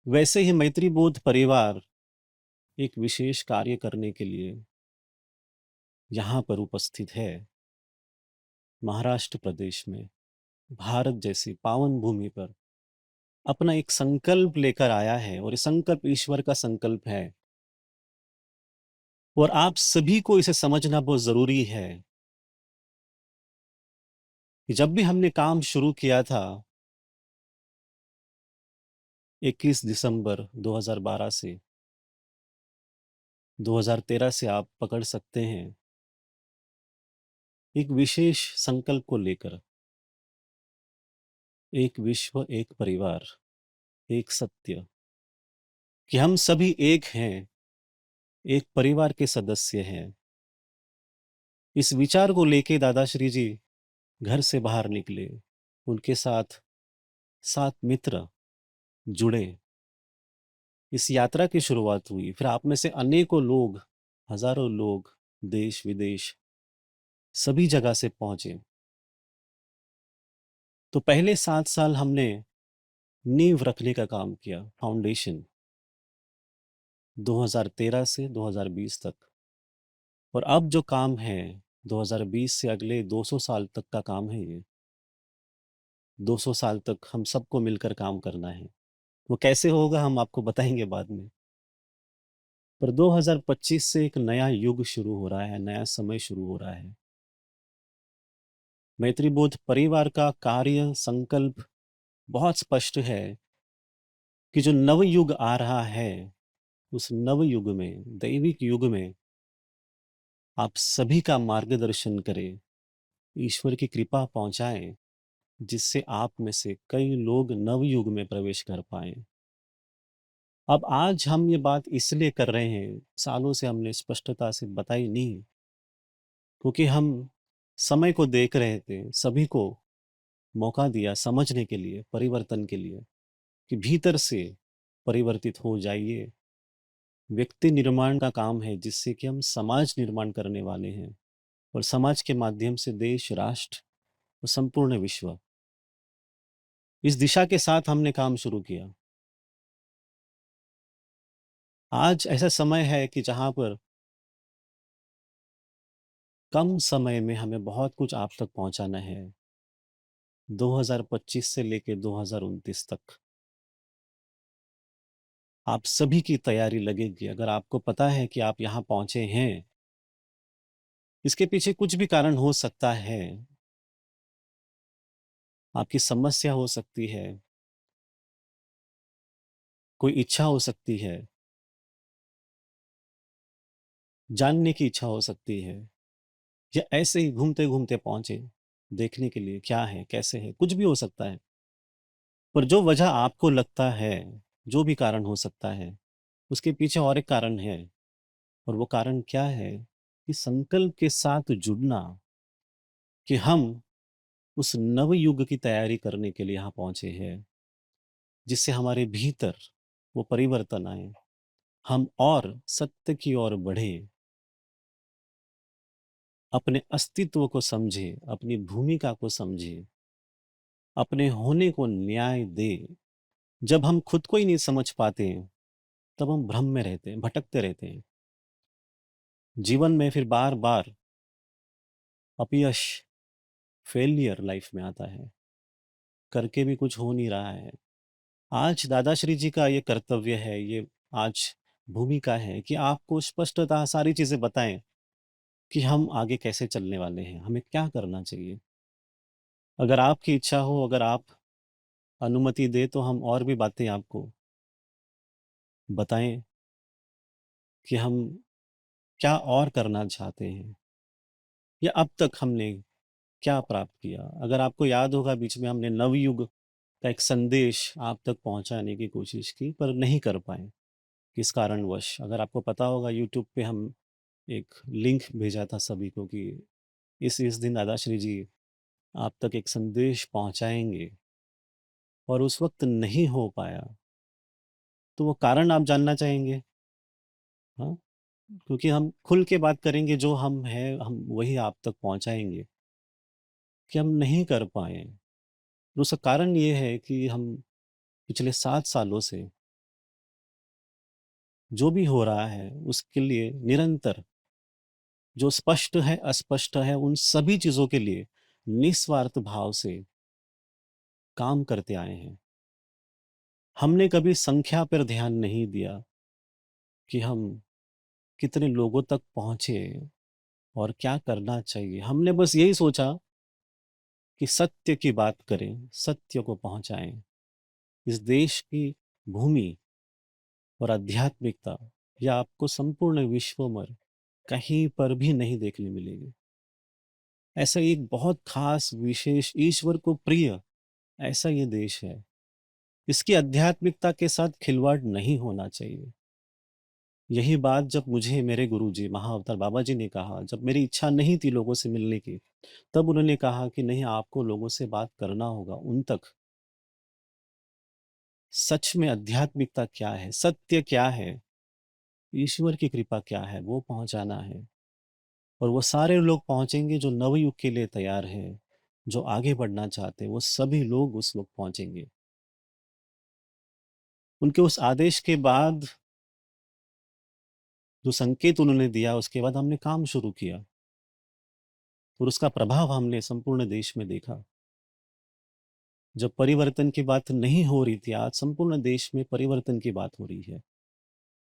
वैसे ही मैत्री बोध परिवार एक विशेष कार्य करने के लिए यहाँ पर उपस्थित है। महाराष्ट्र प्रदेश में भारत जैसी पावन भूमि पर अपना एक संकल्प लेकर आया है और ये संकल्प ईश्वर का संकल्प है और आप सभी को इसे समझना बहुत जरूरी है कि जब भी हमने काम शुरू किया था 21 दिसंबर 2012 से 2013 से आप पकड़ सकते हैं, एक विशेष संकल्प को लेकर, एक विश्व एक परिवार एक सत्य, कि हम सभी एक हैं, एक परिवार के सदस्य हैं। इस विचार को लेके दादाश्री जी घर से बाहर निकले। उनके साथ 7 मित्र जुड़े। इस यात्रा की शुरुआत हुई। फिर आप में से अनेकों लोग, हजारों लोग देश विदेश सभी जगह से पहुंचे। तो पहले 7 साल हमने नींव रखने का काम किया, फाउंडेशन, 2013 से 2020 तक। और अब जो काम है 2020 से अगले 200 साल तक का काम है ये। 200 साल तक हम सबको मिलकर काम करना है। वो कैसे होगा हम आपको बताएंगे बाद में। पर 2025 से एक नया युग शुरू हो रहा है, नया समय शुरू हो रहा है। मैत्री बोध परिवार का कार्य संकल्प बहुत स्पष्ट है कि जो नव युग आ रहा है, उस नव युग में, दैविक युग में आप सभी का मार्गदर्शन करें, ईश्वर की कृपा पहुंचाएं, जिससे आप में से कई लोग नव युग में प्रवेश कर पाए। अब आज हम ये बात इसलिए कर रहे हैं, सालों से हमने स्पष्टता से बताई नहीं, क्योंकि हम समय को देख रहे थे, सभी को मौका दिया समझने के लिए, परिवर्तन के लिए, कि भीतर से परिवर्तित हो जाइए। व्यक्ति निर्माण का काम है, जिससे कि हम समाज निर्माण करने वाले हैं और समाज के माध्यम से देश, राष्ट्र और संपूर्ण विश्व। इस दिशा के साथ हमने काम शुरू किया। आज ऐसा समय है कि जहां पर कम समय में हमें बहुत कुछ आप तक पहुंचाना है। 2025 से लेकर 2029 तक आप सभी की तैयारी लगेगी। अगर आपको पता है कि आप यहाँ पहुंचे हैं, इसके पीछे कुछ भी कारण हो सकता है। आपकी समस्या हो सकती है, कोई इच्छा हो सकती है, जानने की इच्छा हो सकती है, या ऐसे ही घूमते घूमते पहुंचे देखने के लिए क्या है, कैसे है, कुछ भी हो सकता है। पर जो वजह आपको लगता है, जो भी कारण हो सकता है, उसके पीछे और एक कारण है। और वो कारण क्या है? कि संकल्प के साथ जुड़ना, कि हम उस नव युग की तैयारी करने के लिए यहाँ पहुंचे हैं, जिससे हमारे भीतर वो परिवर्तन आए, हम और सत्य की ओर बढ़े, अपने अस्तित्व को समझे, अपनी भूमिका को समझे, अपने होने को न्याय दे। जब हम खुद को ही नहीं समझ पाते हैं, तब हम भ्रम में रहते हैं, भटकते रहते हैं। जीवन में फिर बार बार अपयश, फेलियर लाइफ में आता है, करके भी कुछ हो नहीं रहा है। आज दादाश्री जी का ये कर्तव्य है, ये आज भूमिका है कि आपको स्पष्टतः सारी चीजें बताएं कि हम आगे कैसे चलने वाले हैं, हमें क्या करना चाहिए। अगर आपकी इच्छा हो, अगर आप अनुमति दे, तो हम और भी बातें आपको बताएं कि हम क्या और करना चाहते हैं, या अब तक हमने क्या प्राप्त किया। अगर आपको याद होगा, बीच में हमने नवयुग का एक संदेश आप तक पहुंचाने की कोशिश की, पर नहीं कर पाए किस कारणवश। अगर आपको पता होगा, यूट्यूब पे हम एक लिंक भेजा था सभी को कि इस दिन दादाश्री जी आप तक एक संदेश पहुंचाएंगे, और उस वक्त नहीं हो पाया। तो वो कारण आप जानना चाहेंगे? हाँ, क्योंकि हम खुल के बात करेंगे, जो हम हैं हम वही आप तक पहुंचाएंगे, कि हम नहीं कर पाए। उसका कारण ये है कि हम पिछले 7 सालों से जो भी हो रहा है उसके लिए निरंतर जो स्पष्ट है, अस्पष्ट है, उन सभी चीज़ों के लिए निस्वार्थ भाव से काम करते आए हैं। हमने कभी संख्या पर ध्यान नहीं दिया कि हम कितने लोगों तक पहुँचे और क्या करना चाहिए। हमने बस यही सोचा कि सत्य की बात करें, सत्य को पहुँचाएँ। इस देश की भूमि और आध्यात्मिकता यह आपको संपूर्ण विश्व में कहीं पर भी नहीं देखने मिलेगी। ऐसा एक बहुत खास, विशेष, ईश्वर को प्रिय ऐसा ये देश है। इसकी आध्यात्मिकता के साथ खिलवाड़ नहीं होना चाहिए। यही बात जब मुझे मेरे गुरुजी महाअवतार बाबा जी ने कहा, जब मेरी इच्छा नहीं थी लोगों से मिलने की, तब उन्होंने कहा कि नहीं, आपको लोगों से बात करना होगा उन तक। सच में आध्यात्मिकता क्या है? सत्य क्या है? ईश्वर की कृपा क्या है? वो पहुँचाना है। और वो सारे लोग पहुँचेंगे जो नवयुग के लिए तैयार हैं, जो आगे बढ़ना चाहते हैं, वो सभी लोग उस वक़्त पहुँचेंगे। उनके उस आदेश के बाद जो संकेत उन्होंने दिया, उसके बाद हमने काम शुरू किया और उसका प्रभाव हमने संपूर्ण देश में देखा। जब परिवर्तन की बात नहीं हो रही थी, आज संपूर्ण देश में परिवर्तन की बात हो रही है।